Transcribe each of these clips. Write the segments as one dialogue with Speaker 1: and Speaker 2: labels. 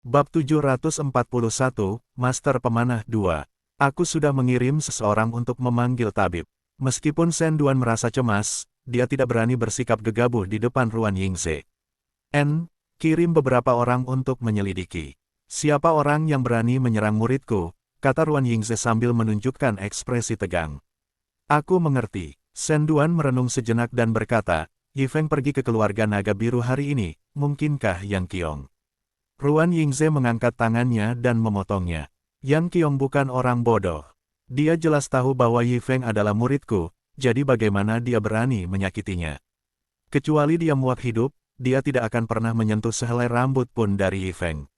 Speaker 1: Bab 741, Master Pemanah 2. Aku sudah mengirim seseorang untuk memanggil tabib. Meskipun Shen Duan merasa cemas, dia tidak berani bersikap gegabah di depan Ruan Yingze. Kirim beberapa orang untuk menyelidiki. Siapa orang yang berani menyerang muridku, kata Ruan Yingze sambil menunjukkan ekspresi tegang. Aku mengerti. Shen Duan merenung sejenak dan berkata, Yi Feng pergi ke keluarga naga biru hari ini, mungkinkah Yang Qiong? Ruan Yingze mengangkat tangannya dan memotongnya. Yang Qiong bukan orang bodoh. Dia jelas tahu bahwa Yi Feng adalah muridku, jadi bagaimana dia berani menyakitinya? Kecuali dia muak hidup, dia tidak akan pernah menyentuh sehelai rambut pun dari Yi Feng.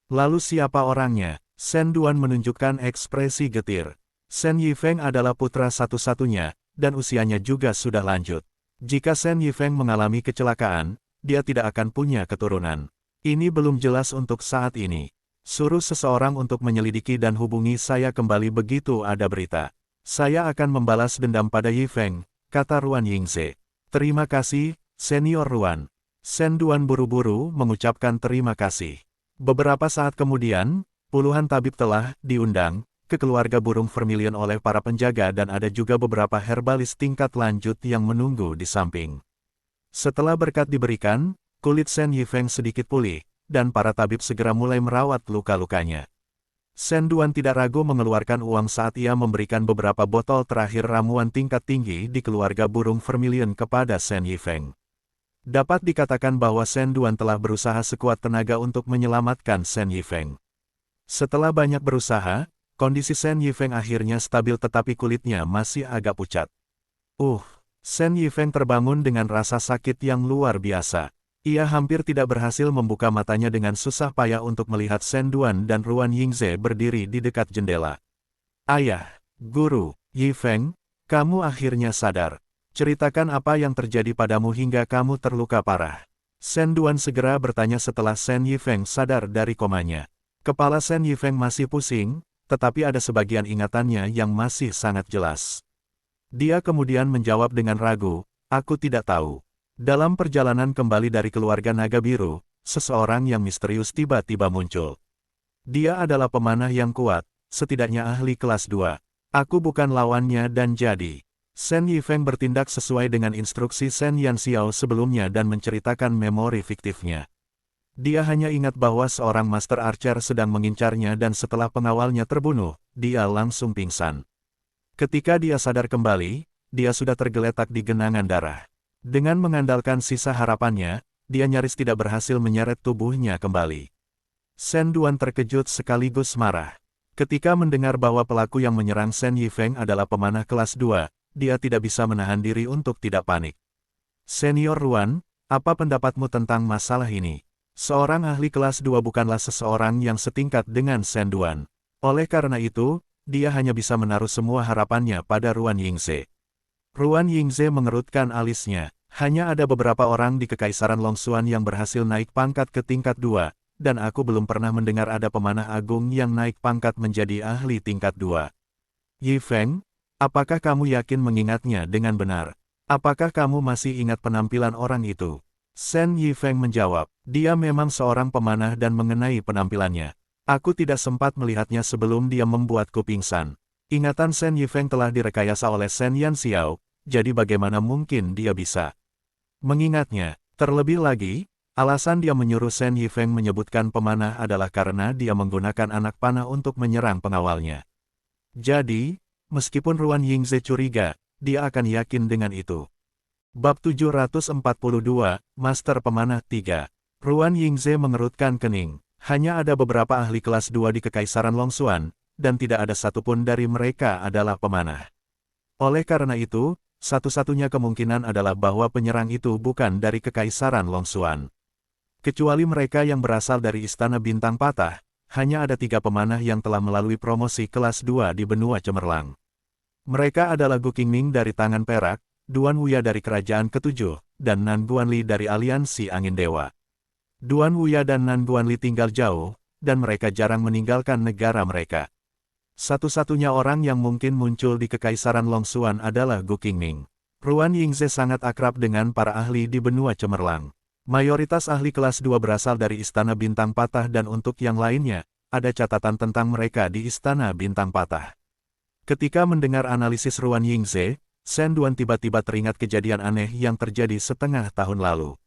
Speaker 1: Lalu siapa orangnya? Shen Duan menunjukkan ekspresi getir. Shen Yi Feng adalah putra satu-satunya, dan usianya juga sudah lanjut. Jika Shen Yi Feng mengalami kecelakaan, dia tidak akan punya keturunan. Ini belum jelas untuk saat ini. Suruh seseorang untuk menyelidiki dan hubungi saya kembali begitu ada berita. Saya akan membalas dendam pada Yi Feng, kata Ruan Yingze. Terima kasih, Senior Ruan. Shen Duan buru-buru mengucapkan terima kasih. Beberapa saat kemudian, puluhan tabib telah diundang ke keluarga burung vermilion oleh para penjaga dan ada juga beberapa herbalis tingkat lanjut yang menunggu di samping. Setelah berkat diberikan, kulit Shen Yi Feng sedikit pulih, dan para tabib segera mulai merawat luka-lukanya. Shen Duan tidak ragu mengeluarkan uang saat ia memberikan beberapa botol terakhir ramuan tingkat tinggi di keluarga burung vermilion kepada Shen Yi Feng. Dapat dikatakan bahwa Shen Duan telah berusaha sekuat tenaga untuk menyelamatkan Shen Yi Feng. Setelah banyak berusaha, kondisi Shen Yi Feng akhirnya stabil tetapi kulitnya masih agak pucat. Shen Yi Feng terbangun dengan rasa sakit yang luar biasa. Ia hampir tidak berhasil membuka matanya dengan susah payah untuk melihat Shen Duan dan Ruan Yingze berdiri di dekat jendela. Ayah, Guru, Yi Feng, kamu akhirnya sadar. Ceritakan apa yang terjadi padamu hingga kamu terluka parah. Shen Duan segera bertanya setelah Shen Yi Feng sadar dari komanya. Kepala Shen Yi Feng masih pusing, tetapi ada sebagian ingatannya yang masih sangat jelas. Dia kemudian menjawab dengan ragu, aku tidak tahu. Dalam perjalanan kembali dari keluarga naga biru, seseorang yang misterius tiba-tiba muncul. Dia adalah pemanah yang kuat, setidaknya ahli kelas 2. Aku bukan lawannya dan jadi. Shen Yi Feng bertindak sesuai dengan instruksi Shen Yanxiao sebelumnya dan menceritakan memori fiktifnya. Dia hanya ingat bahwa seorang Master Archer sedang mengincarnya dan setelah pengawalnya terbunuh, dia langsung pingsan. Ketika dia sadar kembali, dia sudah tergeletak di genangan darah. Dengan mengandalkan sisa harapannya, dia nyaris tidak berhasil menyeret tubuhnya kembali. Shen Duan terkejut sekaligus marah. Ketika mendengar bahwa pelaku yang menyerang Shen Yi Feng adalah pemanah kelas 2, dia tidak bisa menahan diri untuk tidak panik. Senior Ruan, apa pendapatmu tentang masalah ini? Seorang ahli kelas 2 bukanlah seseorang yang setingkat dengan Shen Duan. Oleh karena itu, dia hanya bisa menaruh semua harapannya pada Ruan Yingze. Ruan Yingze mengerutkan alisnya. Hanya ada beberapa orang di Kekaisaran Longxuan yang berhasil naik pangkat ke tingkat 2, dan aku belum pernah mendengar ada pemanah agung yang naik pangkat menjadi ahli tingkat 2. Yi Feng, apakah kamu yakin mengingatnya dengan benar? Apakah kamu masih ingat penampilan orang itu? Shen Yi Feng menjawab, dia memang seorang pemanah dan mengenai penampilannya. Aku tidak sempat melihatnya sebelum dia membuatku pingsan. Ingatan Shen Yi Feng telah direkayasa oleh Shen Yanxiao, jadi bagaimana mungkin dia bisa mengingatnya? Terlebih lagi, alasan dia menyuruh Shen Yi Feng menyebutkan pemanah adalah karena dia menggunakan anak panah untuk menyerang pengawalnya. Jadi, meskipun Ruan Yingze curiga, dia akan yakin dengan itu. Bab 742, Master Pemanah 3. Ruan Yingze mengerutkan kening. Hanya ada beberapa ahli kelas 2 di Kekaisaran Longxuan, dan tidak ada satupun dari mereka adalah pemanah. Oleh karena itu, satu-satunya kemungkinan adalah bahwa penyerang itu bukan dari Kekaisaran Longxuan. Kecuali mereka yang berasal dari Istana Bintang Patah, hanya ada 3 pemanah yang telah melalui promosi kelas 2 di benua cemerlang. Mereka adalah Gu Qingming dari Tangan Perak, Duan Wuya dari Kerajaan Ketujuh, dan Nan Guanli dari Aliansi Angin Dewa. Duan Wuya dan Nan Guanli tinggal jauh, dan mereka jarang meninggalkan negara mereka. Satu-satunya orang yang mungkin muncul di Kekaisaran Longxuan adalah Gu Qingming. Ruan Yingze sangat akrab dengan para ahli di benua cemerlang. Mayoritas ahli kelas 2 berasal dari Istana Bintang Patah dan untuk yang lainnya, ada catatan tentang mereka di Istana Bintang Patah. Ketika mendengar analisis Ruan Yingze, Shen Duan tiba-tiba teringat kejadian aneh yang terjadi setengah tahun lalu.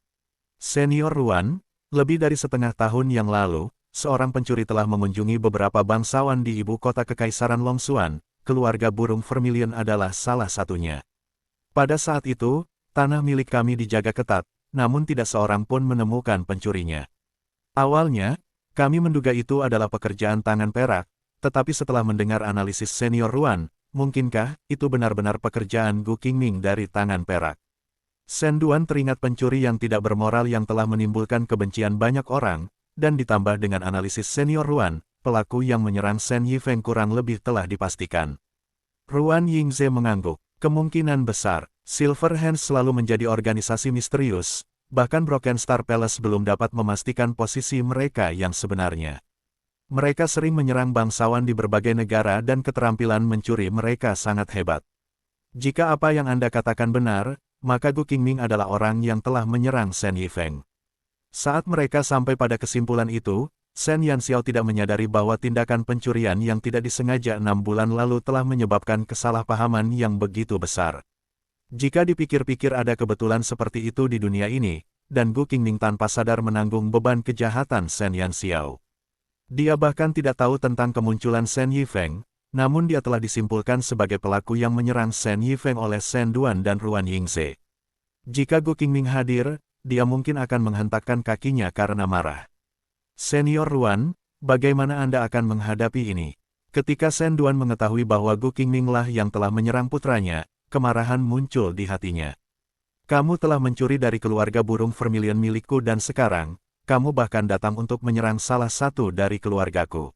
Speaker 1: Senior Ruan, lebih dari setengah tahun yang lalu, seorang pencuri telah mengunjungi beberapa bangsawan di ibu kota Kekaisaran Longxuan, keluarga burung vermilion adalah salah satunya. Pada saat itu, tanah milik kami dijaga ketat, namun tidak seorang pun menemukan pencurinya. Awalnya, kami menduga itu adalah pekerjaan tangan perak, tetapi setelah mendengar analisis senior Ruan, mungkinkah itu benar-benar pekerjaan Gu Qingming dari tangan perak? Shen Duan teringat pencuri yang tidak bermoral yang telah menimbulkan kebencian banyak orang, dan ditambah dengan analisis senior Ruan, pelaku yang menyerang Shen Yifeng kurang lebih telah dipastikan. Ruan Yingze mengangguk. Kemungkinan besar, Silver Hands selalu menjadi organisasi misterius, bahkan Broken Star Palace belum dapat memastikan posisi mereka yang sebenarnya. Mereka sering menyerang bangsawan di berbagai negara dan keterampilan mencuri mereka sangat hebat. Jika apa yang Anda katakan benar, maka Gu Qingming adalah orang yang telah menyerang Shen Yifeng. Saat mereka sampai pada kesimpulan itu, Shen Yanxiao tidak menyadari bahwa tindakan pencurian yang tidak disengaja 6 bulan lalu telah menyebabkan kesalahpahaman yang begitu besar. Jika dipikir-pikir ada kebetulan seperti itu di dunia ini, dan Gu Qingming tanpa sadar menanggung beban kejahatan Shen Yanxiao. Dia bahkan tidak tahu tentang kemunculan Shen Yifeng, namun dia telah disimpulkan sebagai pelaku yang menyerang Shen Yifeng oleh Shen Duan dan Ruan Yingze. Jika Gu Qingming hadir, dia mungkin akan menghentakkan kakinya karena marah. Senior Ruan, bagaimana Anda akan menghadapi ini? Ketika Shen Duan mengetahui bahwa Gu Qingming lah yang telah menyerang putranya, kemarahan muncul di hatinya. Kamu telah mencuri dari keluarga burung vermilion milikku dan sekarang, kamu bahkan datang untuk menyerang salah satu dari keluargaku.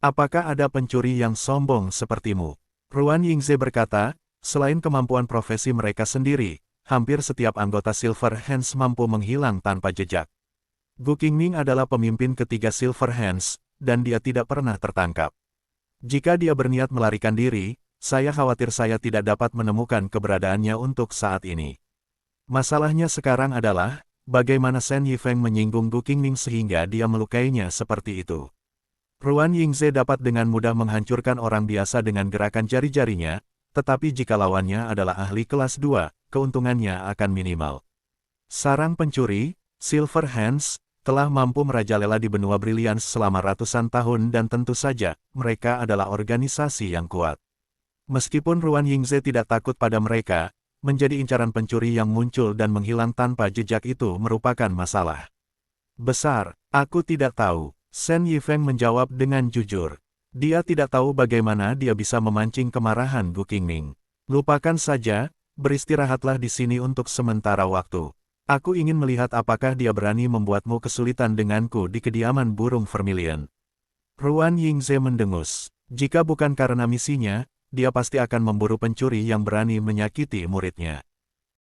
Speaker 1: Apakah ada pencuri yang sombong sepertimu? Ruan Yingze berkata, selain kemampuan profesi mereka sendiri, hampir setiap anggota Silver Hands mampu menghilang tanpa jejak. Gu Qingming adalah pemimpin ketiga Silver Hands, dan dia tidak pernah tertangkap. Jika dia berniat melarikan diri, saya khawatir saya tidak dapat menemukan keberadaannya untuk saat ini. Masalahnya sekarang adalah, bagaimana Shen Yifeng menyinggung Gu Qingming sehingga dia melukainya seperti itu. Ruan Yingze dapat dengan mudah menghancurkan orang biasa dengan gerakan jari-jarinya, tetapi jika lawannya adalah ahli kelas 2, keuntungannya akan minimal. Sarang pencuri, Silver Hands, telah mampu merajalela di benua Brilliance selama ratusan tahun dan tentu saja, mereka adalah organisasi yang kuat. Meskipun Ruan Yingze tidak takut pada mereka, menjadi incaran pencuri yang muncul dan menghilang tanpa jejak itu merupakan masalah besar. Aku tidak tahu, Shen Yifeng menjawab dengan jujur. Dia tidak tahu bagaimana dia bisa memancing kemarahan Gu Qingming. Lupakan saja, beristirahatlah di sini untuk sementara waktu. Aku ingin melihat apakah dia berani membuatmu kesulitan denganku di kediaman burung vermilion. Ruan Yingze mendengus. Jika bukan karena misinya, dia pasti akan memburu pencuri yang berani menyakiti muridnya.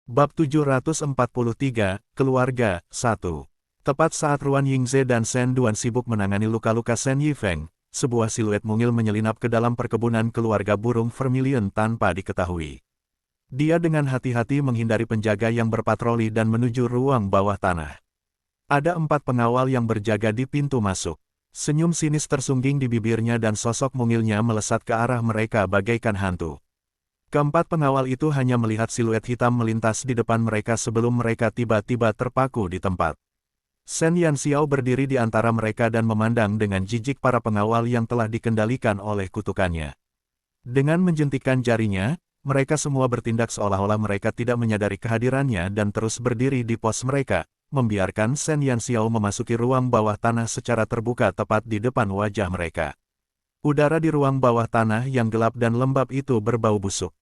Speaker 1: Bab 743, Keluarga, 1. Tepat saat Ruan Yingze dan Shen Duan sibuk menangani luka-luka Shen Yifeng, sebuah siluet mungil menyelinap ke dalam perkebunan keluarga burung vermilion tanpa diketahui. Dia dengan hati-hati menghindari penjaga yang berpatroli dan menuju ruang bawah tanah. Ada 4 pengawal yang berjaga di pintu masuk. Senyum sinis tersungging di bibirnya dan sosok mungilnya melesat ke arah mereka bagaikan hantu. Keempat pengawal itu hanya melihat siluet hitam melintas di depan mereka sebelum mereka tiba-tiba terpaku di tempat. Shen Yanxiao berdiri di antara mereka dan memandang dengan jijik para pengawal yang telah dikendalikan oleh kutukannya. Dengan menjentikkan jarinya, mereka semua bertindak seolah-olah mereka tidak menyadari kehadirannya dan terus berdiri di pos mereka, membiarkan Shen Yanxiao memasuki ruang bawah tanah secara terbuka tepat di depan wajah mereka. Udara di ruang bawah tanah yang gelap dan lembab itu berbau busuk.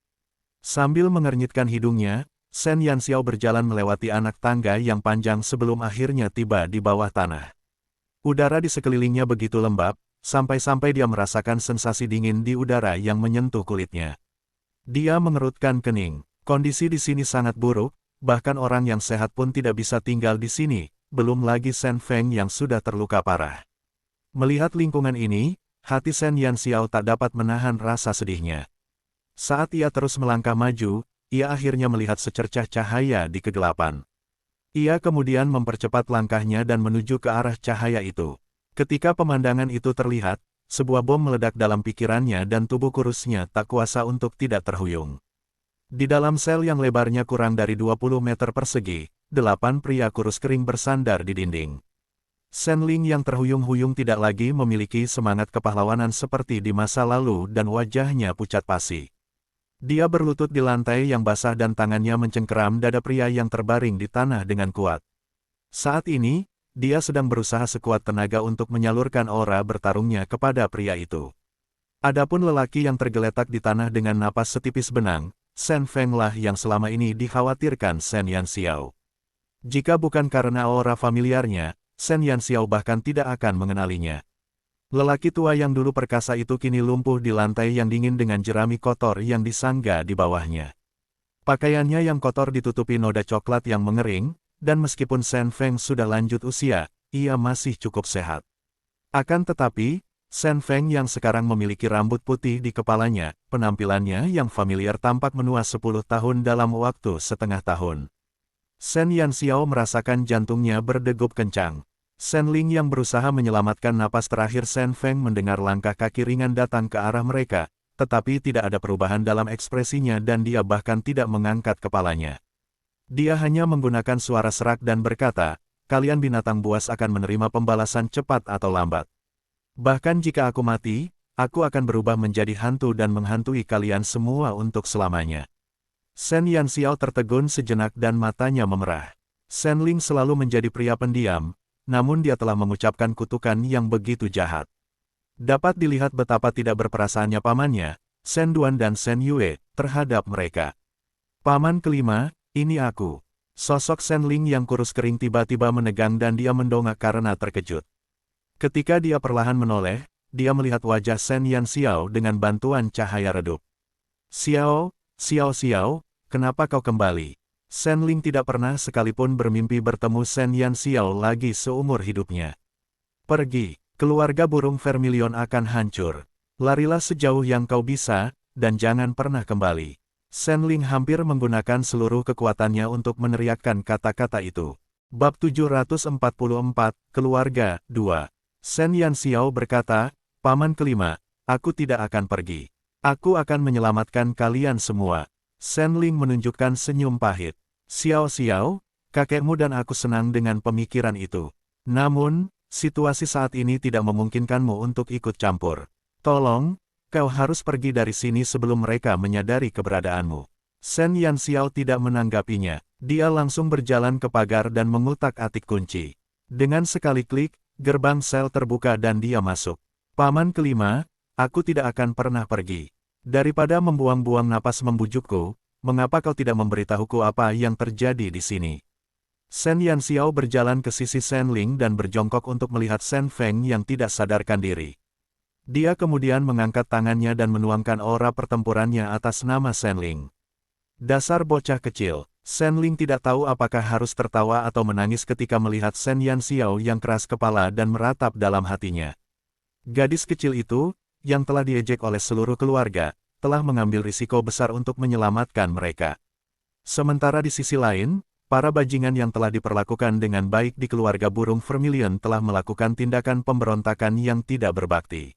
Speaker 1: Sambil mengernyitkan hidungnya, Shen Yanxiao berjalan melewati anak tangga yang panjang sebelum akhirnya tiba di bawah tanah. Udara di sekelilingnya begitu lembab, sampai-sampai dia merasakan sensasi dingin di udara yang menyentuh kulitnya. Dia mengerutkan kening. Kondisi di sini sangat buruk, bahkan orang yang sehat pun tidak bisa tinggal di sini, belum lagi Shen Feng yang sudah terluka parah. Melihat lingkungan ini, hati Shen Yanxiao tak dapat menahan rasa sedihnya. Saat ia terus melangkah maju, ia akhirnya melihat secercah cahaya di kegelapan. Ia kemudian mempercepat langkahnya dan menuju ke arah cahaya itu. Ketika pemandangan itu terlihat, sebuah bom meledak dalam pikirannya dan tubuh kurusnya tak kuasa untuk tidak terhuyung. Di dalam sel yang lebarnya kurang dari 20 meter persegi, 8 pria kurus kering bersandar di dinding. Shen Ling yang terhuyung-huyung tidak lagi memiliki semangat kepahlawanan seperti di masa lalu dan wajahnya pucat pasi. Dia berlutut di lantai yang basah dan tangannya mencengkeram dada pria yang terbaring di tanah dengan kuat. Saat ini, dia sedang berusaha sekuat tenaga untuk menyalurkan aura bertarungnya kepada pria itu. Adapun lelaki yang tergeletak di tanah dengan napas setipis benang, Shen Feng lah yang selama ini dikhawatirkan Shen Yanxiao. Jika bukan karena aura familiarnya, Shen Yanxiao bahkan tidak akan mengenalinya. Lelaki tua yang dulu perkasa itu kini lumpuh di lantai yang dingin dengan jerami kotor yang disangga di bawahnya. Pakaiannya yang kotor ditutupi noda coklat yang mengering, dan meskipun Shen Feng sudah lanjut usia, ia masih cukup sehat. Akan tetapi, Shen Feng yang sekarang memiliki rambut putih di kepalanya, penampilannya yang familiar tampak menua 10 tahun dalam waktu setengah tahun. Shen Yanxiao merasakan jantungnya berdegup kencang. Shen Ling yang berusaha menyelamatkan napas terakhir Shen Feng mendengar langkah kaki ringan datang ke arah mereka, tetapi tidak ada perubahan dalam ekspresinya dan dia bahkan tidak mengangkat kepalanya. Dia hanya menggunakan suara serak dan berkata, "Kalian binatang buas akan menerima pembalasan cepat atau lambat. Bahkan jika aku mati, aku akan berubah menjadi hantu dan menghantui kalian semua untuk selamanya." Shen Yanxiao tertegun sejenak dan matanya memerah. Shen Ling selalu menjadi pria pendiam, namun dia telah mengucapkan kutukan yang begitu jahat. Dapat dilihat betapa tidak berperasaannya pamannya, Shen Duan dan Shen Yue, terhadap mereka. "Paman kelima, ini aku." Sosok Shen Ling yang kurus kering tiba-tiba menegang dan dia mendongak karena terkejut. Ketika dia perlahan menoleh, dia melihat wajah Shen Yanxiao dengan bantuan cahaya redup. Xiao, kenapa kau kembali?" Shen Ling tidak pernah sekalipun bermimpi bertemu Shen Yanxiao lagi seumur hidupnya. "Pergi, keluarga burung vermilion akan hancur. Larilah sejauh yang kau bisa, dan jangan pernah kembali." Shen Ling hampir menggunakan seluruh kekuatannya untuk meneriakkan kata-kata itu. Bab 744, Keluarga, 2. Shen Yanxiao berkata, "Paman kelima, aku tidak akan pergi. Aku akan menyelamatkan kalian semua." Shen Ling menunjukkan senyum pahit. Xiao, kakekmu dan aku senang dengan pemikiran itu. Namun, situasi saat ini tidak memungkinkanmu untuk ikut campur. Tolong, kau harus pergi dari sini sebelum mereka menyadari keberadaanmu. Shen Yanxiao tidak menanggapinya. Dia langsung berjalan ke pagar dan mengutak-atik kunci. Dengan sekali klik, gerbang sel terbuka dan dia masuk. "Paman kelima, aku tidak akan pernah pergi. Daripada membuang-buang napas membujukku, mengapa kau tidak memberitahuku apa yang terjadi di sini?" Shen Yanxiao berjalan ke sisi Shen Ling dan berjongkok untuk melihat Shen Feng yang tidak sadarkan diri. Dia kemudian mengangkat tangannya dan menuangkan aura pertempurannya atas nama Shen Ling. Dasar bocah kecil, Shen Ling tidak tahu apakah harus tertawa atau menangis ketika melihat Shen Yanxiao yang keras kepala dan meratap dalam hatinya. Gadis kecil itu, yang telah diejek oleh seluruh keluarga, telah mengambil risiko besar untuk menyelamatkan mereka. Sementara di sisi lain, para bajingan yang telah diperlakukan dengan baik di keluarga burung vermilion telah melakukan tindakan pemberontakan yang tidak berbakti.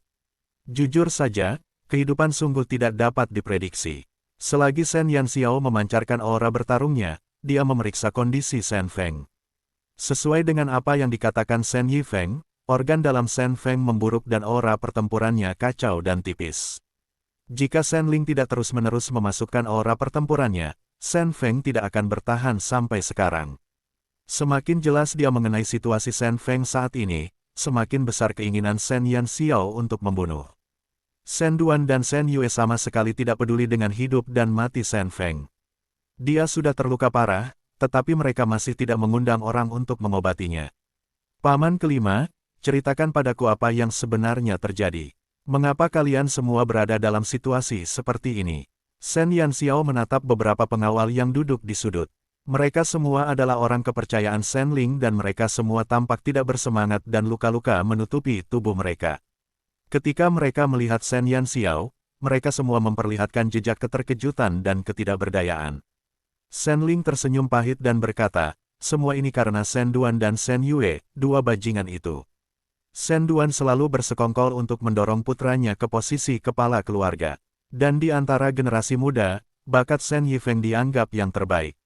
Speaker 1: Jujur saja, kehidupan sungguh tidak dapat diprediksi. Selagi Shen Yanxiao memancarkan aura bertarungnya, dia memeriksa kondisi Shen Feng. Sesuai dengan apa yang dikatakan Shen Yifeng, organ dalam Shen Feng memburuk dan aura pertempurannya kacau dan tipis. Jika Shen Ling tidak terus-menerus memasukkan aura pertempurannya, Shen Feng tidak akan bertahan sampai sekarang. Semakin jelas dia mengenai situasi Shen Feng saat ini, semakin besar keinginan Shen Yanxiao untuk membunuh. Shen Duan dan Shen Yue sama sekali tidak peduli dengan hidup dan mati Shen Feng. Dia sudah terluka parah, tetapi mereka masih tidak mengundang orang untuk mengobatinya. "Paman kelima, ceritakan padaku apa yang sebenarnya terjadi. Mengapa kalian semua berada dalam situasi seperti ini?" Shen Yanxiao menatap beberapa pengawal yang duduk di sudut. Mereka semua adalah orang kepercayaan Shen Ling dan mereka semua tampak tidak bersemangat dan luka-luka menutupi tubuh mereka. Ketika mereka melihat Shen Yanxiao, mereka semua memperlihatkan jejak keterkejutan dan ketidakberdayaan. Shen Ling tersenyum pahit dan berkata, semua ini karena Shen Duan dan Shen Yue, dua bajingan itu. Shen Duan selalu bersekongkol untuk mendorong putranya ke posisi kepala keluarga. Dan di antara generasi muda, bakat Shen Yifeng dianggap yang terbaik.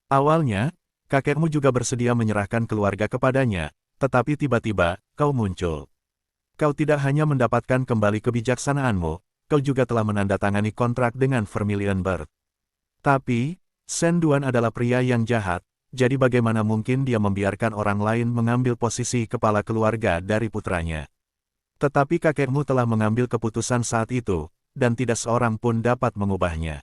Speaker 1: Awalnya, kakekmu juga bersedia menyerahkan keluarga kepadanya, tetapi tiba-tiba, kau muncul. Kau tidak hanya mendapatkan kembali kebijaksanaanmu, kau juga telah menandatangani kontrak dengan Vermilion Bird. Tapi, Shen Duan adalah pria yang jahat, jadi bagaimana mungkin dia membiarkan orang lain mengambil posisi kepala keluarga dari putranya. Tetapi kakekmu telah mengambil keputusan saat itu, dan tidak seorang pun dapat mengubahnya.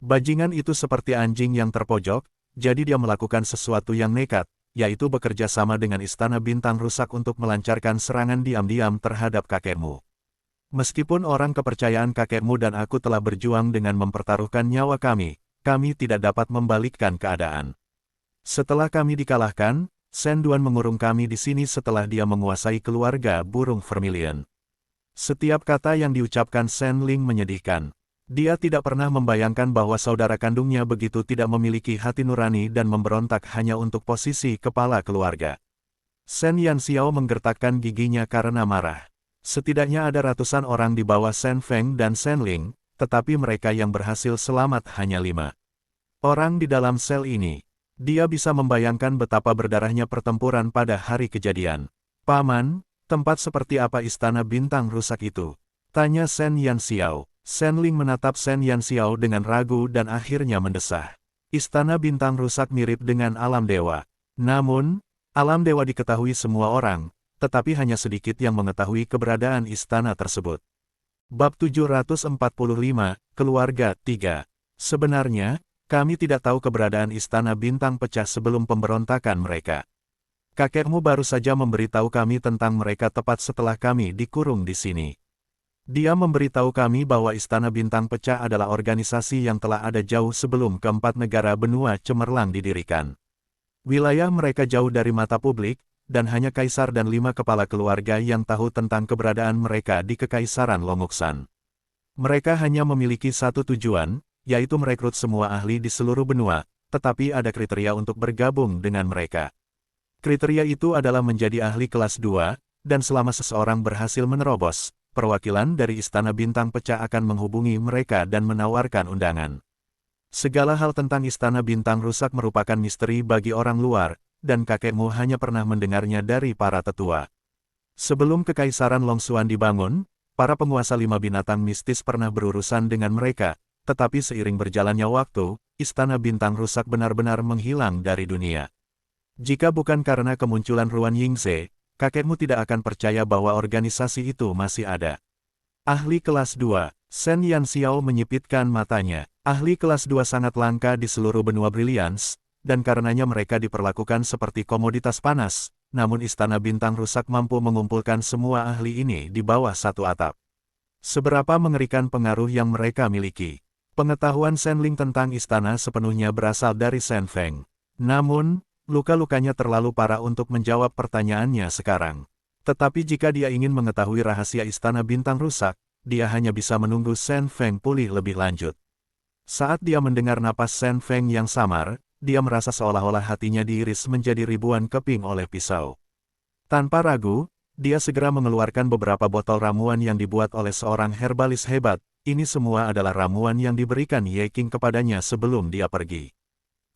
Speaker 1: Bajingan itu seperti anjing yang terpojok, jadi dia melakukan sesuatu yang nekat, yaitu bekerja sama dengan Istana Bintang Rusak untuk melancarkan serangan diam-diam terhadap kakekmu. Meskipun orang kepercayaan kakekmu dan aku telah berjuang dengan mempertaruhkan nyawa kami tidak dapat membalikkan keadaan. Setelah kami dikalahkan, Shen Duan mengurung kami di sini setelah dia menguasai keluarga burung Vermilion. Setiap kata yang diucapkan Shen Ling menyedihkan. Dia tidak pernah membayangkan bahwa saudara kandungnya begitu tidak memiliki hati nurani dan memberontak hanya untuk posisi kepala keluarga. Shen Yanxiao menggertakkan giginya karena marah. Setidaknya ada ratusan orang di bawah Shen Feng dan Shen Ling, tetapi mereka yang berhasil selamat hanya 5 orang di dalam sel ini. Dia bisa membayangkan betapa berdarahnya pertempuran pada hari kejadian. Paman, tempat seperti apa Istana Bintang Rusak itu? Tanya Shen Yanxiao. Shen Ling menatap Shen Yanxiao dengan ragu dan akhirnya mendesah. Istana Bintang Rusak mirip dengan alam dewa. Namun, alam dewa diketahui semua orang, tetapi hanya sedikit yang mengetahui keberadaan istana tersebut. Bab 745, Keluarga 3. Sebenarnya, kami tidak tahu keberadaan Istana Bintang Pecah sebelum pemberontakan mereka. Kakekmu baru saja memberitahu kami tentang mereka tepat setelah kami dikurung di sini. Dia memberitahu kami bahwa Istana Bintang Pecah adalah organisasi yang telah ada jauh sebelum keempat negara benua cemerlang didirikan. Wilayah mereka jauh dari mata publik, dan hanya kaisar dan 5 kepala keluarga yang tahu tentang keberadaan mereka di Kekaisaran Longuksan. Mereka hanya memiliki satu tujuan, yaitu merekrut semua ahli di seluruh benua, tetapi ada kriteria untuk bergabung dengan mereka. Kriteria itu adalah menjadi ahli kelas 2, dan selama seseorang berhasil menerobos, perwakilan dari Istana Bintang Pecah akan menghubungi mereka dan menawarkan undangan. Segala hal tentang Istana Bintang Rusak merupakan misteri bagi orang luar, dan kakekmu hanya pernah mendengarnya dari para tetua. Sebelum Kekaisaran Longxuan dibangun, para penguasa 5 binatang mistis pernah berurusan dengan mereka, tetapi seiring berjalannya waktu, Istana Bintang Rusak benar-benar menghilang dari dunia. Jika bukan karena kemunculan Ruan Yingze, kakekmu tidak akan percaya bahwa organisasi itu masih ada. Ahli kelas 2, Shen Yanxiao menyipitkan matanya. Ahli kelas 2 sangat langka di seluruh benua Brilliance, dan karenanya mereka diperlakukan seperti komoditas panas, namun Istana Bintang Rusak mampu mengumpulkan semua ahli ini di bawah satu atap. Seberapa mengerikan pengaruh yang mereka miliki. Pengetahuan Shen Ling tentang istana sepenuhnya berasal dari Shen Feng. Namun, luka-lukanya terlalu parah untuk menjawab pertanyaannya sekarang. Tetapi jika dia ingin mengetahui rahasia Istana Bintang Rusak, dia hanya bisa menunggu Shen Feng pulih lebih lanjut. Saat dia mendengar napas Shen Feng yang samar, dia merasa seolah-olah hatinya diiris menjadi ribuan keping oleh pisau. Tanpa ragu, dia segera mengeluarkan beberapa botol ramuan yang dibuat oleh seorang herbalis hebat. Ini semua adalah ramuan yang diberikan Ye Qing kepadanya sebelum dia pergi.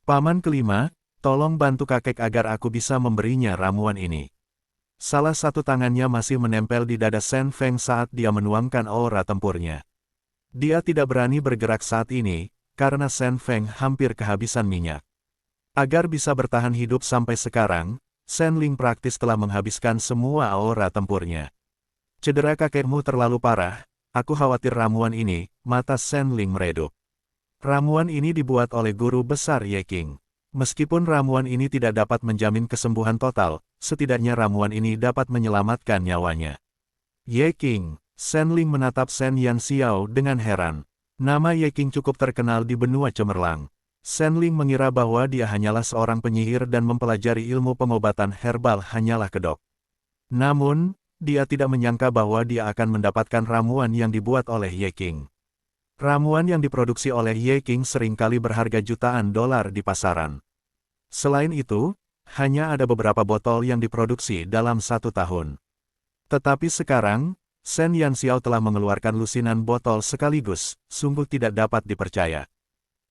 Speaker 1: Paman kelima, tolong bantu kakek agar aku bisa memberinya ramuan ini. Salah satu tangannya masih menempel di dada Shen Feng saat dia menuangkan aura tempurnya. Dia tidak berani bergerak saat ini, karena Shen Feng hampir kehabisan minyak. Agar bisa bertahan hidup sampai sekarang, Shen Ling praktis telah menghabiskan semua aura tempurnya. Cedera kakekmu terlalu parah, aku khawatir ramuan ini, mata Shen Ling meredup. Ramuan ini dibuat oleh guru besar Ye Qing. Meskipun ramuan ini tidak dapat menjamin kesembuhan total, setidaknya ramuan ini dapat menyelamatkan nyawanya. Ye Qing, Shen Ling menatap Shen Yanxiao dengan heran. Nama Ye Qing cukup terkenal di benua cemerlang. Shen Ling mengira bahwa dia hanyalah seorang penyihir dan mempelajari ilmu pengobatan herbal hanyalah kedok. Namun, dia tidak menyangka bahwa dia akan mendapatkan ramuan yang dibuat oleh Ye Qing. Ramuan yang diproduksi oleh Ye Qing seringkali berharga jutaan dolar di pasaran. Selain itu, hanya ada beberapa botol yang diproduksi dalam 1 tahun. Tetapi sekarang, Shen Yanxiao telah mengeluarkan lusinan botol sekaligus, sungguh tidak dapat dipercaya.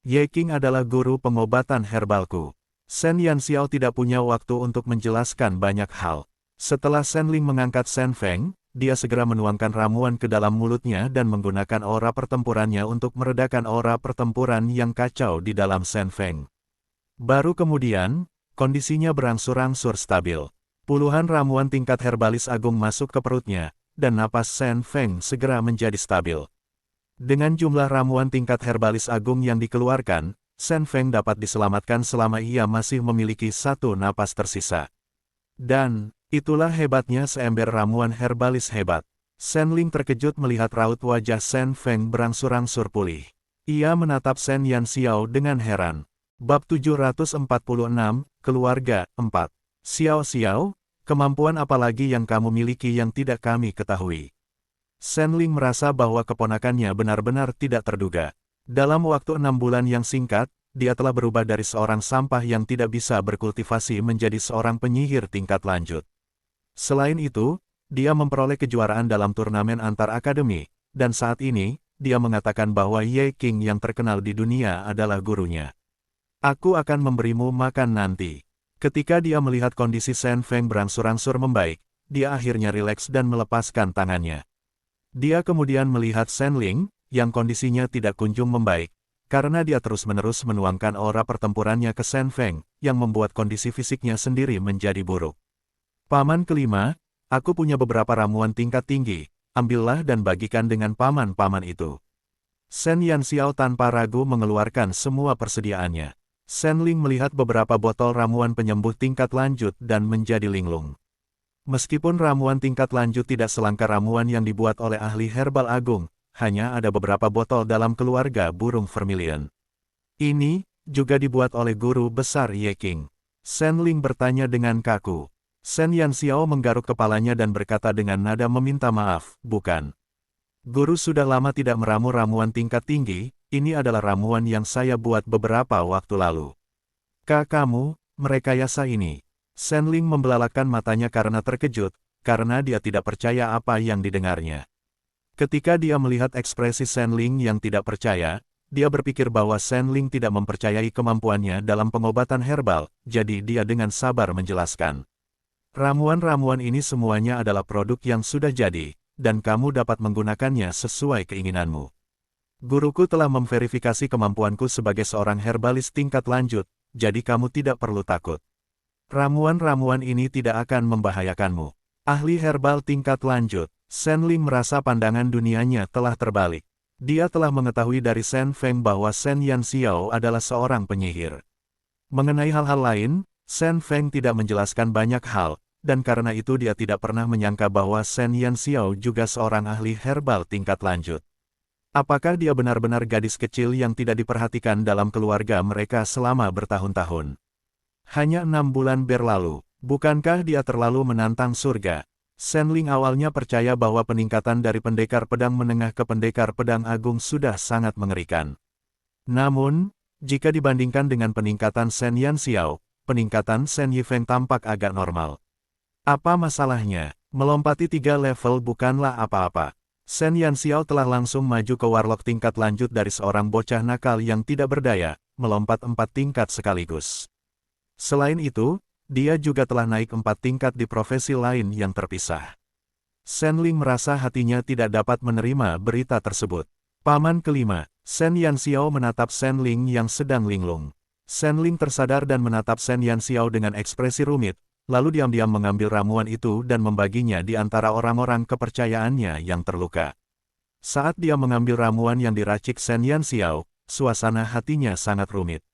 Speaker 1: Ye Qing adalah guru pengobatan herbalku. Shen Yanxiao tidak punya waktu untuk menjelaskan banyak hal. Setelah Shen Ling mengangkat Shen Feng, dia segera menuangkan ramuan ke dalam mulutnya dan menggunakan aura pertempurannya untuk meredakan aura pertempuran yang kacau di dalam Shen Feng. Baru kemudian, kondisinya berangsur-angsur stabil. Puluhan ramuan tingkat herbalis agung masuk ke perutnya, dan napas Shen Feng segera menjadi stabil. Dengan jumlah ramuan tingkat herbalis agung yang dikeluarkan, Shen Feng dapat diselamatkan selama ia masih memiliki 1 napas tersisa. Dan, itulah hebatnya seember ramuan herbalis hebat. Shen Ling terkejut melihat raut wajah Shen Feng berangsur-angsur pulih. Ia menatap Shen Yanxiao dengan heran. Bab 746, Keluarga, 4. Xiao, kemampuan apa lagi yang kamu miliki yang tidak kami ketahui? Shen Ling merasa bahwa keponakannya benar-benar tidak terduga. Dalam waktu 6 bulan yang singkat, dia telah berubah dari seorang sampah yang tidak bisa berkultivasi menjadi seorang penyihir tingkat lanjut. Selain itu, dia memperoleh kejuaraan dalam turnamen antar akademi, dan saat ini, dia mengatakan bahwa Ye Qing yang terkenal di dunia adalah gurunya. Aku akan memberimu makan nanti. Ketika dia melihat kondisi Shen Feng berangsur-angsur membaik, dia akhirnya rileks dan melepaskan tangannya. Dia kemudian melihat Shen Ling, yang kondisinya tidak kunjung membaik, karena dia terus-menerus menuangkan aura pertempurannya ke Shen Feng, yang membuat kondisi fisiknya sendiri menjadi buruk. Paman kelima, aku punya beberapa ramuan tingkat tinggi, ambillah dan bagikan dengan paman-paman itu. Shen Yanxiao tanpa ragu mengeluarkan semua persediaannya. Shen Ling melihat beberapa botol ramuan penyembuh tingkat lanjut dan menjadi linglung. Meskipun ramuan tingkat lanjut tidak selangka ramuan yang dibuat oleh ahli herbal agung, hanya ada beberapa botol dalam keluarga burung vermilion. Ini juga dibuat oleh guru besar Ye Qing. Shen Ling bertanya dengan kaku. Shen Yanxiao menggaruk kepalanya dan berkata dengan nada meminta maaf, bukan. Guru sudah lama tidak meramu ramuan tingkat tinggi, ini adalah ramuan yang saya buat beberapa waktu lalu. Kamu, merekayasa ini. Shen Ling membelalakan matanya karena terkejut, karena dia tidak percaya apa yang didengarnya. Ketika dia melihat ekspresi Shen Ling yang tidak percaya, dia berpikir bahwa Shen Ling tidak mempercayai kemampuannya dalam pengobatan herbal, jadi dia dengan sabar menjelaskan. Ramuan-ramuan ini semuanya adalah produk yang sudah jadi, dan kamu dapat menggunakannya sesuai keinginanmu. Guruku telah memverifikasi kemampuanku sebagai seorang herbalis tingkat lanjut, jadi kamu tidak perlu takut. Ramuan-ramuan ini tidak akan membahayakanmu. Ahli herbal tingkat lanjut, Shen Ling merasa pandangan dunianya telah terbalik. Dia telah mengetahui dari Shen Feng bahwa Shen Yanxiao adalah seorang penyihir. Mengenai hal-hal lain, Shen Feng tidak menjelaskan banyak hal, dan karena itu dia tidak pernah menyangka bahwa Shen Yanxiao juga seorang ahli herbal tingkat lanjut. Apakah dia benar-benar gadis kecil yang tidak diperhatikan dalam keluarga mereka selama bertahun-tahun? Hanya 6 bulan berlalu, bukankah dia terlalu menantang surga? Shen Ling awalnya percaya bahwa peningkatan dari pendekar pedang menengah ke pendekar pedang agung sudah sangat mengerikan. Namun, jika dibandingkan dengan peningkatan Shen Yanxiao, peningkatan Shen Yifeng tampak agak normal. Apa masalahnya? Melompati 3 level bukanlah apa-apa. Shen Yanxiao telah langsung maju ke warlock tingkat lanjut dari seorang bocah nakal yang tidak berdaya, melompat 4 tingkat sekaligus. Selain itu, dia juga telah naik 4 tingkat di profesi lain yang terpisah. Shen Ling merasa hatinya tidak dapat menerima berita tersebut. Paman kelima, Shen Yanxiao menatap Shen Ling yang sedang linglung. Shen Ling tersadar dan menatap Shen Yanxiao dengan ekspresi rumit, lalu diam-diam mengambil ramuan itu dan membaginya di antara orang-orang kepercayaannya yang terluka. Saat dia mengambil ramuan yang diracik Shen Yanxiao, suasana hatinya sangat rumit.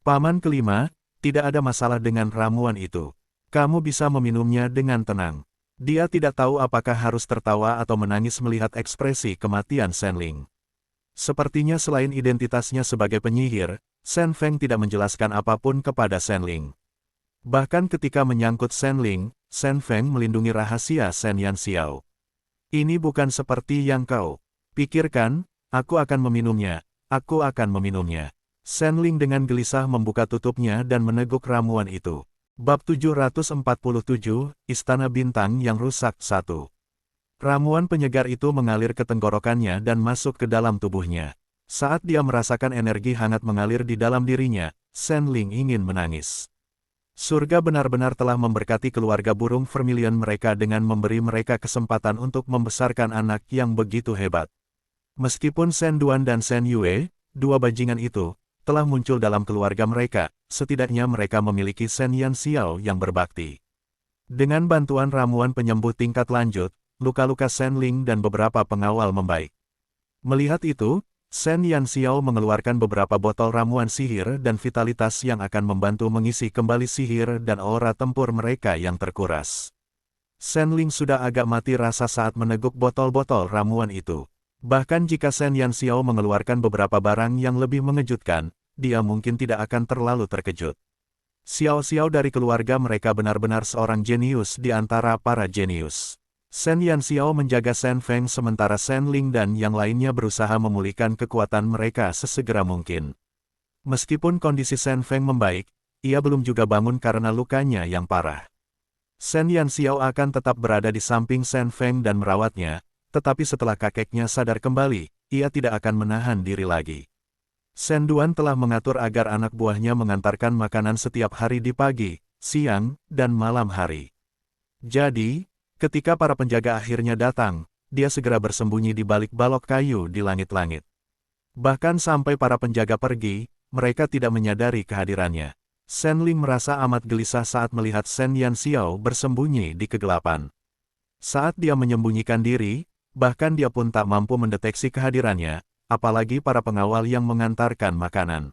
Speaker 1: Paman kelima, tidak ada masalah dengan ramuan itu. Kamu bisa meminumnya dengan tenang. Dia tidak tahu apakah harus tertawa atau menangis melihat ekspresi kematian Shen Ling. Sepertinya selain identitasnya sebagai penyihir, Shen Feng tidak menjelaskan apapun kepada Shen Ling. Bahkan ketika menyangkut Shen Ling, Shen Feng melindungi rahasia Shen Yanxiao. Ini bukan seperti yang kau pikirkan, aku akan meminumnya, Shen Ling dengan gelisah membuka tutupnya dan meneguk ramuan itu. Bab 747, Istana Bintang yang Rusak 1. Ramuan penyegar itu mengalir ke tenggorokannya dan masuk ke dalam tubuhnya. Saat dia merasakan energi hangat mengalir di dalam dirinya, Shen Ling ingin menangis. Surga benar-benar telah memberkati keluarga burung vermilion mereka dengan memberi mereka kesempatan untuk membesarkan anak yang begitu hebat. Meskipun Shen Duan dan Shen Yue, dua bajingan itu, telah muncul dalam keluarga mereka, setidaknya mereka memiliki Shen Yanxiao yang berbakti. Dengan bantuan ramuan penyembuh tingkat lanjut, luka-luka Shen Ling dan beberapa pengawal membaik. Melihat itu, Shen Yanxiao mengeluarkan beberapa botol ramuan sihir dan vitalitas yang akan membantu mengisi kembali sihir dan aura tempur mereka yang terkuras. Shen Ling sudah agak mati rasa saat meneguk botol-botol ramuan itu. Bahkan jika Shen Yanxiao mengeluarkan beberapa barang yang lebih mengejutkan, dia mungkin tidak akan terlalu terkejut. Xiao-Xiao dari keluarga mereka benar-benar seorang jenius di antara para jenius. Shen Yanxiao menjaga Shen Feng sementara Shen Ling dan yang lainnya berusaha memulihkan kekuatan mereka sesegera mungkin. Meskipun kondisi Shen Feng membaik, ia belum juga bangun karena lukanya yang parah. Shen Yanxiao akan tetap berada di samping Shen Feng dan merawatnya, tetapi setelah kakeknya sadar kembali, ia tidak akan menahan diri lagi. Shen Duan telah mengatur agar anak buahnya mengantarkan makanan setiap hari di pagi, siang, dan malam hari. Jadi, ketika para penjaga akhirnya datang, dia segera bersembunyi di balik balok kayu di langit-langit. Bahkan sampai para penjaga pergi, mereka tidak menyadari kehadirannya. Shen Ling merasa amat gelisah saat melihat Shen Yanxiao bersembunyi di kegelapan. Saat dia menyembunyikan diri, bahkan dia pun tak mampu mendeteksi kehadirannya, apalagi para pengawal yang mengantarkan makanan.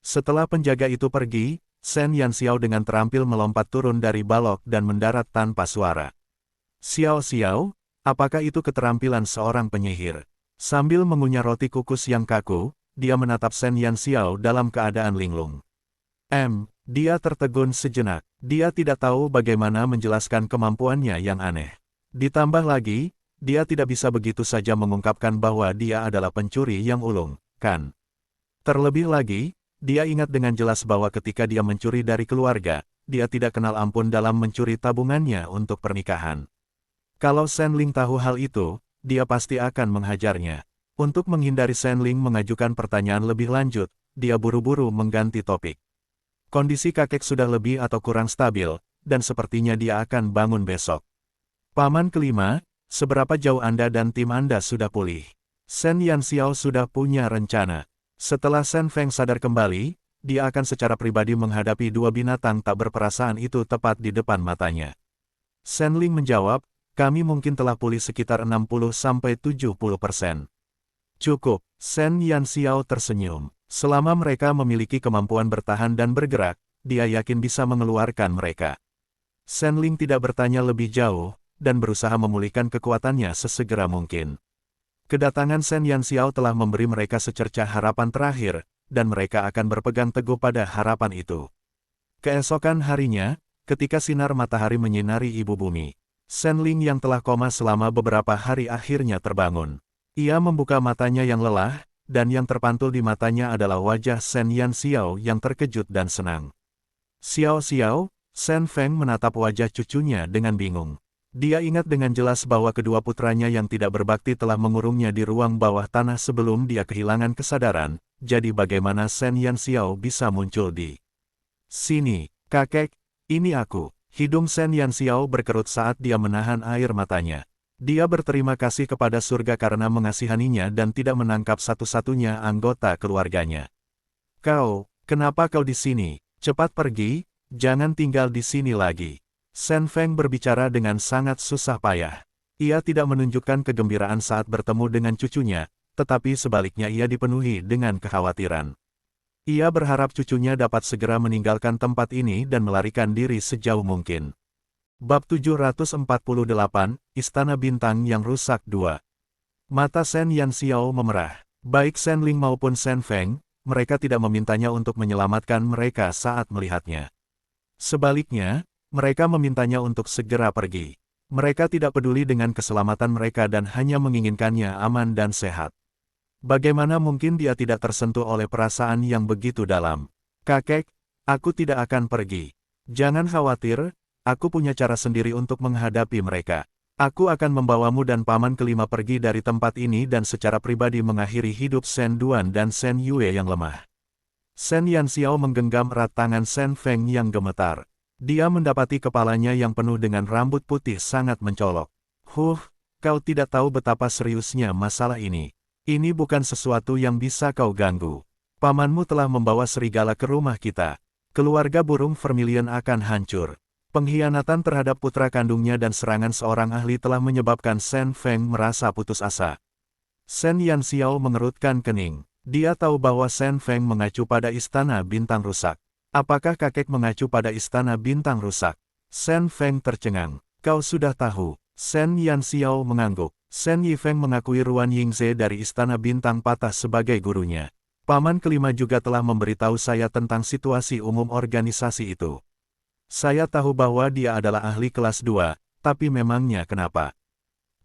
Speaker 1: Setelah penjaga itu pergi, Shen Yanxiao dengan terampil melompat turun dari balok dan mendarat tanpa suara. Xiao-Xiao, apakah itu keterampilan seorang penyihir? Sambil mengunyah roti kukus yang kaku, dia menatap Shen Yanxiao dalam keadaan linglung. Dia tertegun sejenak. Dia tidak tahu bagaimana menjelaskan kemampuannya yang aneh. Ditambah lagi, dia tidak bisa begitu saja mengungkapkan bahwa dia adalah pencuri yang ulung, kan? Terlebih lagi, dia ingat dengan jelas bahwa ketika dia mencuri dari keluarga, dia tidak kenal ampun dalam mencuri tabungannya untuk pernikahan. Kalau Shen Ling tahu hal itu, dia pasti akan menghajarnya. Untuk menghindari Shen Ling mengajukan pertanyaan lebih lanjut, dia buru-buru mengganti topik. Kondisi kakek sudah lebih atau kurang stabil, dan sepertinya dia akan bangun besok. Paman kelima, seberapa jauh Anda dan tim Anda sudah pulih? Shen Yanxiao sudah punya rencana. Setelah Shen Feng sadar kembali, dia akan secara pribadi menghadapi dua binatang tak berperasaan itu tepat di depan matanya. Shen Ling menjawab, kami mungkin telah pulih sekitar 60–70%. Cukup, Shen Yanxiao tersenyum. Selama mereka memiliki kemampuan bertahan dan bergerak, dia yakin bisa mengeluarkan mereka. Shen Ling tidak bertanya lebih jauh, dan berusaha memulihkan kekuatannya sesegera mungkin. Kedatangan Shen Yanxiao telah memberi mereka secercah harapan terakhir, dan mereka akan berpegang teguh pada harapan itu. Keesokan harinya, ketika sinar matahari menyinari ibu bumi, Shen Ling yang telah koma selama beberapa hari akhirnya terbangun. Ia membuka matanya yang lelah, dan yang terpantul di matanya adalah wajah Shen Yanxiao yang terkejut dan senang. Xiao-Xiao, Shen Feng menatap wajah cucunya dengan bingung. Dia ingat dengan jelas bahwa kedua putranya yang tidak berbakti telah mengurungnya di ruang bawah tanah sebelum dia kehilangan kesadaran, jadi bagaimana Shen Yanxiao bisa muncul di sini? Kakek, ini aku. Hidung Shen Yanxiao berkerut saat dia menahan air matanya. Dia berterima kasih kepada surga karena mengasihaninya dan tidak menangkap satu-satunya anggota keluarganya. Kau, kenapa kau di sini? Cepat pergi, jangan tinggal di sini lagi. Shen Feng berbicara dengan sangat susah payah. Ia tidak menunjukkan kegembiraan saat bertemu dengan cucunya, tetapi sebaliknya ia dipenuhi dengan kekhawatiran. Ia berharap cucunya dapat segera meninggalkan tempat ini dan melarikan diri sejauh mungkin. Bab 748, Istana Bintang yang Rusak 2. Mata Shen Yanxiao memerah. Baik Shen Ling maupun Shen Feng, mereka tidak memintanya untuk menyelamatkan mereka saat melihatnya. Sebaliknya, mereka memintanya untuk segera pergi. Mereka tidak peduli dengan keselamatan mereka dan hanya menginginkannya aman dan sehat. Bagaimana mungkin dia tidak tersentuh oleh perasaan yang begitu dalam? Kakek, aku tidak akan pergi. Jangan khawatir, aku punya cara sendiri untuk menghadapi mereka. Aku akan membawamu dan paman kelima pergi dari tempat ini dan secara pribadi mengakhiri hidup Shen Duan dan Shen Yue yang lemah. Shen Yanxiao menggenggam erat tangan Shen Feng yang gemetar. Dia mendapati kepalanya yang penuh dengan rambut putih sangat mencolok. Kau tidak tahu betapa seriusnya masalah ini. Ini bukan sesuatu yang bisa kau ganggu. Pamanmu telah membawa serigala ke rumah kita. Keluarga burung Vermilion akan hancur. Pengkhianatan terhadap putra kandungnya dan serangan seorang ahli telah menyebabkan Shen Feng merasa putus asa. Shen Yanxiao mengerutkan kening. Dia tahu bahwa Shen Feng mengacu pada istana bintang rusak. Apakah kakek mengacu pada istana bintang rusak? Shen Feng tercengang. Kau sudah tahu. Shen Yanxiao mengangguk. Shen Yifeng mengakui Ruan Yingze dari istana bintang patah sebagai gurunya. Paman kelima juga telah memberitahu saya tentang situasi umum organisasi itu. Saya tahu bahwa dia adalah ahli kelas 2, tapi memangnya kenapa?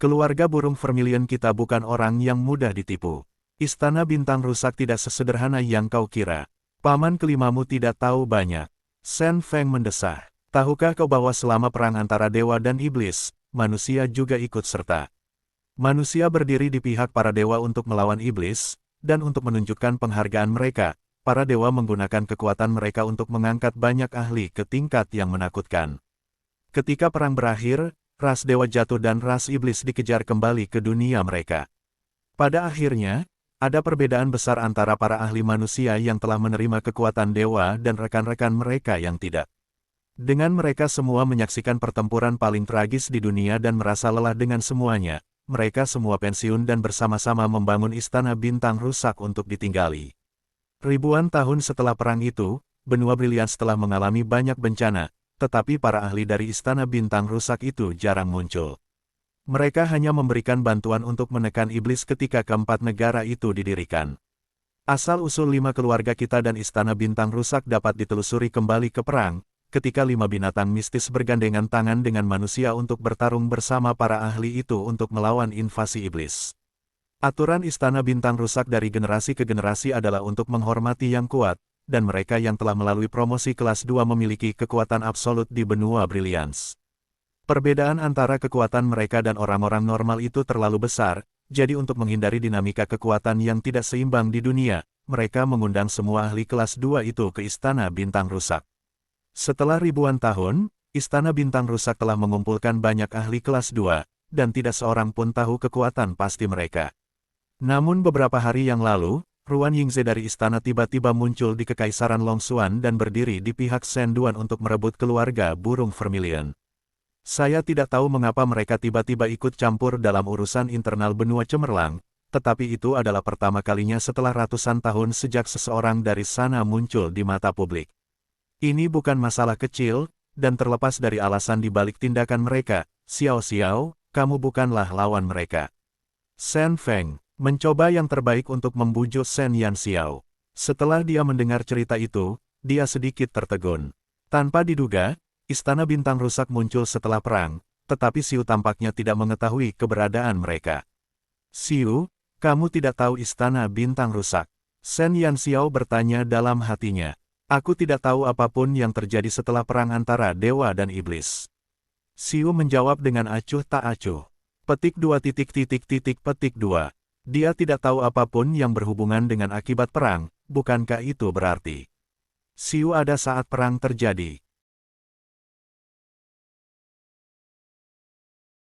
Speaker 1: Keluarga burung Vermilion kita bukan orang yang mudah ditipu. Istana bintang rusak tidak sesederhana yang kau kira. Paman kelimamu tidak tahu banyak. Shen Feng mendesah. Tahukah kau bahwa selama perang antara dewa dan iblis, manusia juga ikut serta? Manusia berdiri di pihak para dewa untuk melawan iblis, dan untuk menunjukkan penghargaan mereka, para dewa menggunakan kekuatan mereka untuk mengangkat banyak ahli ke tingkat yang menakutkan. Ketika perang berakhir, ras dewa jatuh dan ras iblis dikejar kembali ke dunia mereka. Pada akhirnya, ada perbedaan besar antara para ahli manusia yang telah menerima kekuatan dewa dan rekan-rekan mereka yang tidak. Dengan mereka semua menyaksikan pertempuran paling tragis di dunia dan merasa lelah dengan semuanya, mereka semua pensiun dan bersama-sama membangun istana bintang rusak untuk ditinggali. Ribuan tahun setelah perang itu, benua Brilliance telah mengalami banyak bencana, tetapi para ahli dari istana bintang rusak itu jarang muncul. Mereka hanya memberikan bantuan untuk menekan iblis ketika keempat negara itu didirikan. Asal-usul 5 keluarga kita dan istana bintang rusak dapat ditelusuri kembali ke perang, ketika 5 binatang mistis bergandengan tangan dengan manusia untuk bertarung bersama para ahli itu untuk melawan invasi iblis. Aturan istana bintang rusak dari generasi ke generasi adalah untuk menghormati yang kuat, dan mereka yang telah melalui promosi kelas 2 memiliki kekuatan absolut di benua Brilliance. Perbedaan antara kekuatan mereka dan orang-orang normal itu terlalu besar, jadi untuk menghindari dinamika kekuatan yang tidak seimbang di dunia, mereka mengundang semua ahli kelas 2 itu ke istana bintang rusak. Setelah ribuan tahun, istana bintang rusak telah mengumpulkan banyak ahli kelas 2, dan tidak seorang pun tahu kekuatan pasti mereka. Namun beberapa hari yang lalu, Ruan Yingze dari istana tiba-tiba muncul di Kekaisaran Longxuan dan berdiri di pihak Shen Duan untuk merebut keluarga burung Vermilion. Saya tidak tahu mengapa mereka tiba-tiba ikut campur dalam urusan internal benua cemerlang, tetapi itu adalah pertama kalinya setelah ratusan tahun sejak seseorang dari sana muncul di mata publik. Ini bukan masalah kecil, dan terlepas dari alasan di balik tindakan mereka, Xiao Xiao, kamu bukanlah lawan mereka. Shen Feng mencoba yang terbaik untuk membujuk Shen Yanxiao. Setelah dia mendengar cerita itu, dia sedikit tertegun. Tanpa diduga, istana bintang rusak muncul setelah perang, tetapi Xiu tampaknya tidak mengetahui keberadaan mereka. Xiu, kamu tidak tahu istana bintang rusak? Shen Yanxiao bertanya dalam hatinya. Aku tidak tahu apapun yang terjadi setelah perang antara dewa dan iblis. Xiu menjawab dengan acuh tak acuh. Petik 2. Dia tidak tahu apapun yang berhubungan dengan akibat perang, bukankah itu berarti? Xiu ada saat perang terjadi.